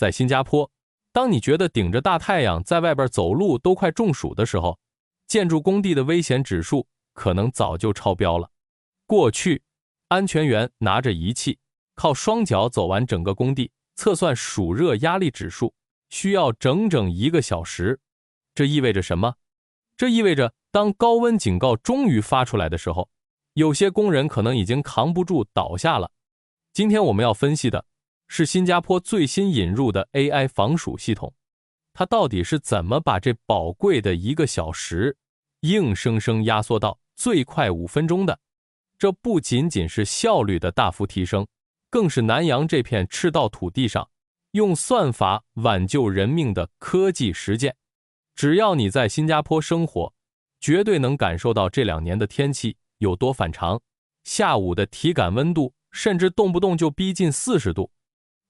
在新加坡，当你觉得顶着大太阳在外边走路都快中暑的时候，建筑工地的危险指数可能早就超标了。过去，安全员拿着仪器，靠双脚走完整个工地，测算暑热压力指数，需要整整1个小时。这意味着什么？这意味着当高温警告终于发出来的时候，有些工人可能已经扛不住倒下了。今天我们要分析的是新加坡最新引入的 AI 防暑系统，它到底是怎么把这宝贵的1个小时硬生生压缩到最快5分钟的？这不仅仅是效率的大幅提升，更是南洋这片赤道土地上用算法挽救人命的科技实践。只要你在新加坡生活，绝对能感受到这2年的天气有多反常，下午的体感温度甚至动不动就逼近40度。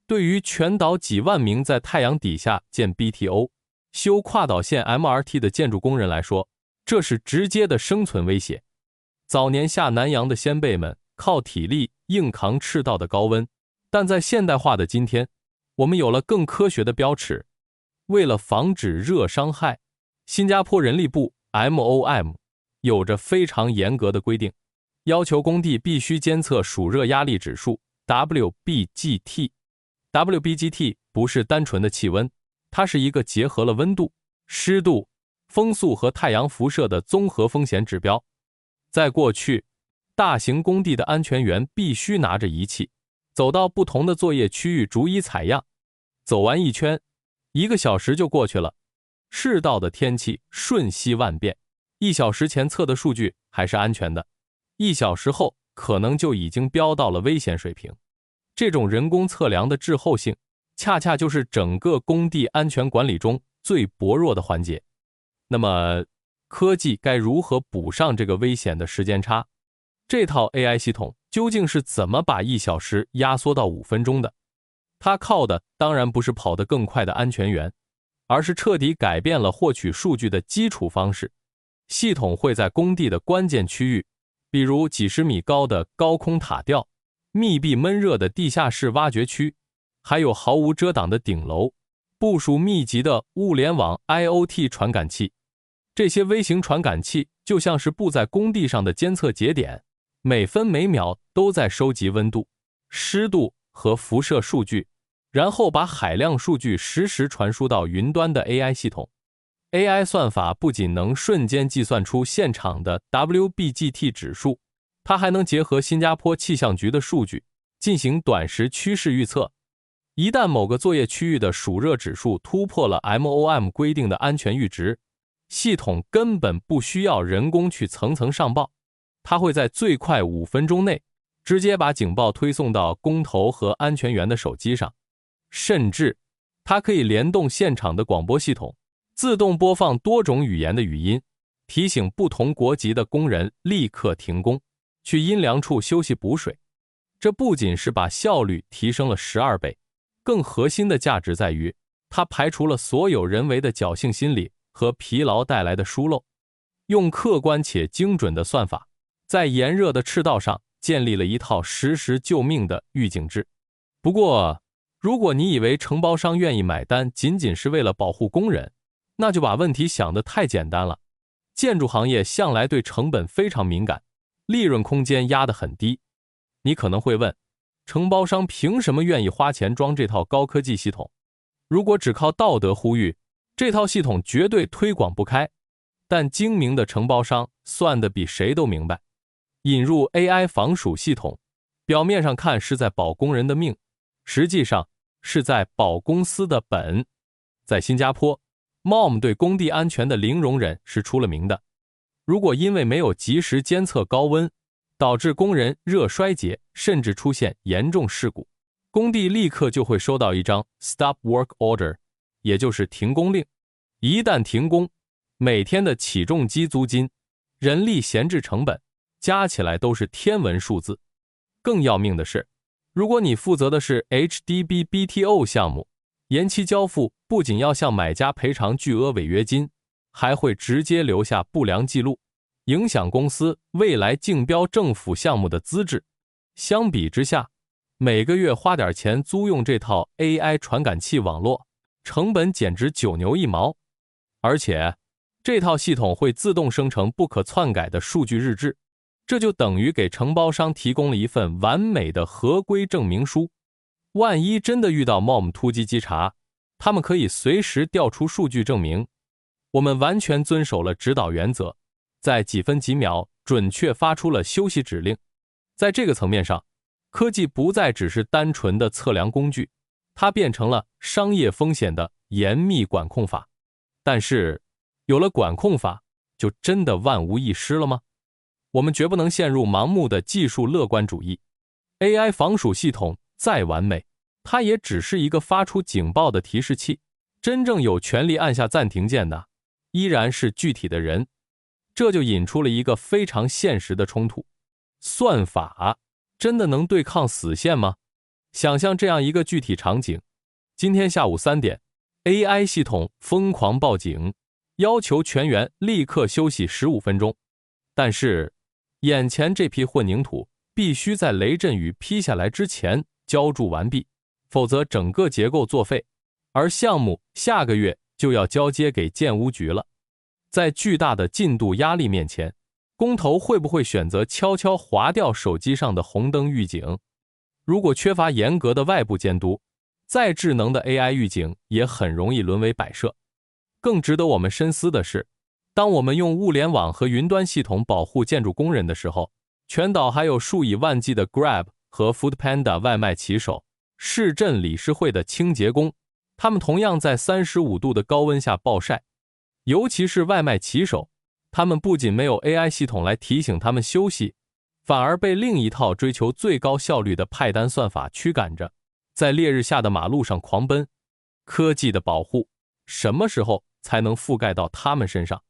对于全岛几万名在太阳底下建 BTO、修跨岛线 MRT 的建筑工人来说，这是直接的生存威胁。早年下南洋的先辈们靠体力硬扛赤道的高温，但在现代化的今天，我们有了更科学的标尺。为了防止热伤害，新加坡人力部 MOM 有着非常严格的规定，要求工地必须监测暑热压力指数 WBGT。WBGT 不是单纯的气温，它是一个结合了温度、湿度、风速和太阳辐射的综合风险指标。在过去，大型工地的安全员必须拿着仪器，走到不同的作业区域逐一采样，走完一圈，1个小时就过去了。赤道的天气瞬息万变，1小时前测的数据还是安全的，1小时后可能就已经飙到了危险水平。这种人工测量的滞后性，恰恰就是整个工地安全管理中最薄弱的环节。那么，科技该如何补上这个危险的时间差？这套 AI 系统究竟是怎么把1小时压缩到5分钟的？它靠的当然不是跑得更快的安全员，而是彻底改变了获取数据的基础方式。系统会在工地的关键区域，比如几十米高的高空塔吊、密闭闷热的地下室挖掘区，还有毫无遮挡的顶楼，部署密集的物联网 IoT 传感器。这些微型传感器就像是布在工地上的监测节点，每分每秒都在收集温度、湿度和辐射数据，然后把海量数据实时传输到云端的 AI 系统。AI 算法不仅能瞬间计算出现场的 WBGT 指数，它还能结合新加坡气象局的数据进行短时趋势预测。一旦某个作业区域的暑热指数突破了 MOM 规定的安全阈值，系统根本不需要人工去层层上报，它会在最快5分钟内直接把警报推送到工头和安全员的手机上，甚至它可以联动现场的广播系统，自动播放多种语言的语音，提醒不同国籍的工人立刻停工，去阴凉处休息补水。这不仅是把效率提升了12倍，更核心的价值在于，它排除了所有人为的侥幸心理和疲劳带来的疏漏，用客观且精准的算法，在炎热的赤道上建立了一套实时救命的预警制。不过，如果你以为承包商愿意买单仅仅是为了保护工人，那就把问题想得太简单了。建筑行业向来对成本非常敏感，利润空间压得很低。你可能会问，承包商凭什么愿意花钱装这套高科技系统？如果只靠道德呼吁，这套系统绝对推广不开。但精明的承包商算得比谁都明白，引入 AI 防暑系统，表面上看是在保工人的命，实际上是在保公司的本。在新加坡， MOM 对工地安全的零容忍是出了名的。如果因为没有及时监测高温，导致工人热衰竭，甚至出现严重事故，工地立刻就会收到一张 Stop Work Order， 也就是停工令。一旦停工，每天的起重机租金、人力闲置成本加起来都是天文数字。更要命的是，如果你负责的是 HDB BTO 项目，延期交付不仅要向买家赔偿巨额违约金，还会直接留下不良记录，影响公司未来竞标政府项目的资质。相比之下，每个月花点钱租用这套 AI 传感器网络，成本简直9牛1毛。而且这套系统会自动生成不可篡改的数据日志，这就等于给承包商提供了一份完美的合规证明书。万一真的遇到 MOM 突击稽查，他们可以随时调出数据证明我们完全遵守了指导原则，在几分几秒准确发出了休息指令。在这个层面上，科技不再只是单纯的测量工具，它变成了商业风险的严密管控法。但是有了管控法，就真的万无一失了吗？我们绝不能陷入盲目的技术乐观主义。 AI 防鼠系统再完美，它也只是一个发出警报的提示器，真正有权利按下暂停键的依然是具体的人。这就引出了一个非常现实的冲突，算法真的能对抗死线吗？想象这样一个具体场景，今天下午3点 AI 系统疯狂报警，要求全员立刻休息15分钟，但是眼前这批混凝土必须在雷阵雨劈下来之前浇筑完毕，否则整个结构作废，而项目下个月就要交接给建屋局了。在巨大的进度压力面前，工头会不会选择悄悄划掉手机上的红灯预警？如果缺乏严格的外部监督，再智能的 AI 预警也很容易沦为摆设。更值得我们深思的是，当我们用物联网和云端系统保护建筑工人的时候，全岛还有数以万计的 Grab 和 Foodpanda 外卖骑手，市镇理事会的清洁工，他们同样在35度的高温下暴晒。尤其是外卖骑手，他们不仅没有 AI 系统来提醒他们休息，反而被另一套追求最高效率的派单算法驱赶着，在烈日下的马路上狂奔。科技的保护什么时候才能覆盖到他们身上？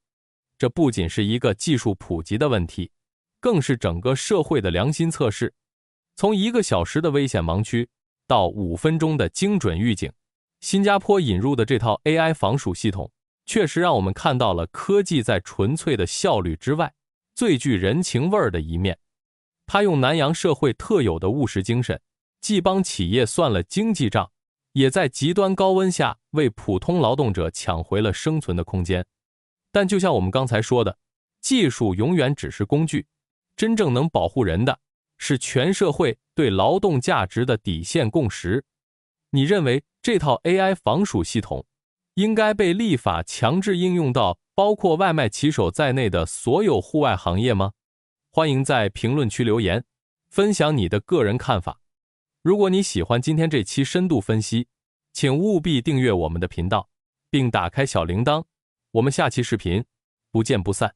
这不仅是一个技术普及的问题，更是整个社会的良心测试。从1个小时的危险盲区到5分钟的精准预警，新加坡引入的这套 AI 防鼠系统确实让我们看到了科技在纯粹的效率之外最具人情味儿的一面。它用南洋社会特有的务实精神，既帮企业算了经济账，也在极端高温下为普通劳动者抢回了生存的空间。但就像我们刚才说的，技术永远只是工具，真正能保护人的是全社会对劳动价值的底线共识。你认为这套 AI 防鼠系统应该被立法强制应用到包括外卖骑手在内的所有户外行业吗？欢迎在评论区留言，分享你的个人看法。如果你喜欢今天这期深度分析，请务必订阅我们的频道，并打开小铃铛。我们下期视频不见不散。